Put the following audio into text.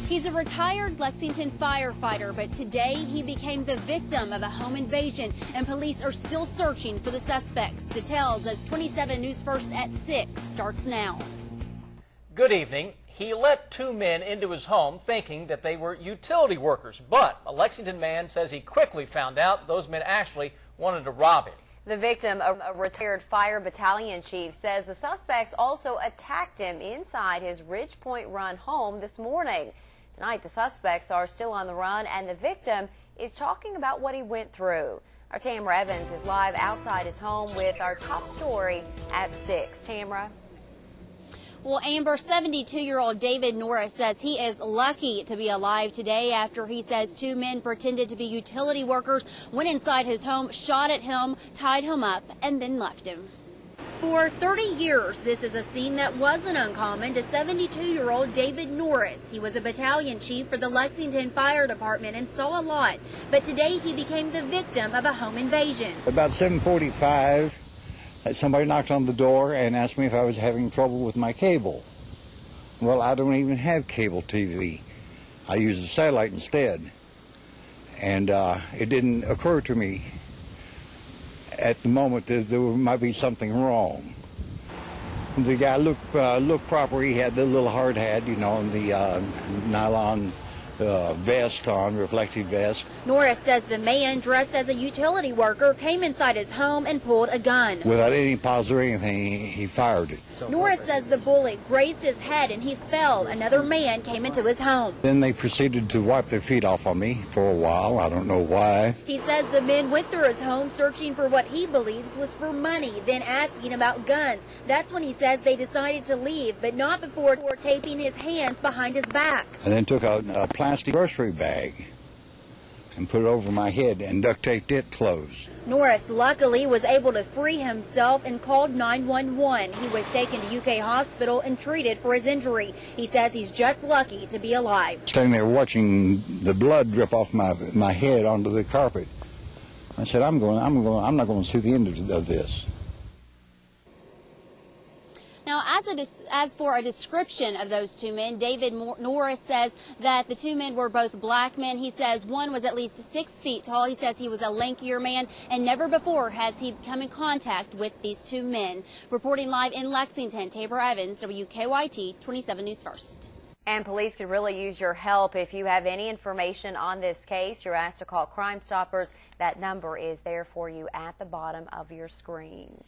He's a retired Lexington firefighter, but today he became the victim of a home invasion, and police are still searching for the suspects. Details as 27 News First at 6 starts now. Good evening. He let two men into his home thinking that they were utility workers, but a Lexington man says he quickly found out those men actually wanted to rob him. The victim, a retired fire battalion chief, says the suspects also attacked him inside his Ridge Point Run home this morning. Tonight, the suspects are still on the run, and the victim is talking about what he went through. Our Tamara Evans is live outside his home with our top story at 6. Tamara? Well, Amber, 72-year-old David Norris says he is lucky to be alive today after he says two men pretended to be utility workers, went inside his home, shot at him, tied him up, and then left him. For 30 years, this is a scene that wasn't uncommon to 72-year-old David Norris. He was a battalion chief for the Lexington Fire Department and saw a lot, but today he became the victim of a home invasion. About 7:45, somebody knocked on the door and asked me if I was having trouble with my cable. Well, I don't even have cable TV. I use a satellite instead. And it didn't occur to me at the moment that there might be something wrong. The guy looked proper. He had the little hard hat, you know, and the nylon vest on, reflective vest. Norris says the man, dressed as a utility worker, came inside his home and pulled a gun. Without any pause or anything, he fired it. Norris says the bullet grazed his head and he fell. Another man came into his home. Then they proceeded to wipe their feet off on me for a while. I don't know why. He says the men went through his home searching for what he believes was for money, then asking about guns. That's when he says they decided to leave, but not before taping his hands behind his back. And then took a plastic grocery bag and put it over my head and duct taped it closed. Norris luckily was able to free himself and called 911. He was taken to UK Hospital and treated for his injury. He says he's just lucky to be alive. Standing there watching the blood drip off my head onto the carpet, I said, I'm not going to see the end of this. Now, as for a description of those two men, David Norris says that the two men were both black men. He says one was at least 6 feet tall. He says he was a lankier man, and never before has he come in contact with these two men. Reporting live in Lexington, Tamara Evans, WKYT 27 News First. And police could really use your help. If you have any information on this case, you're asked to call Crime Stoppers. That number is there for you at the bottom of your screen.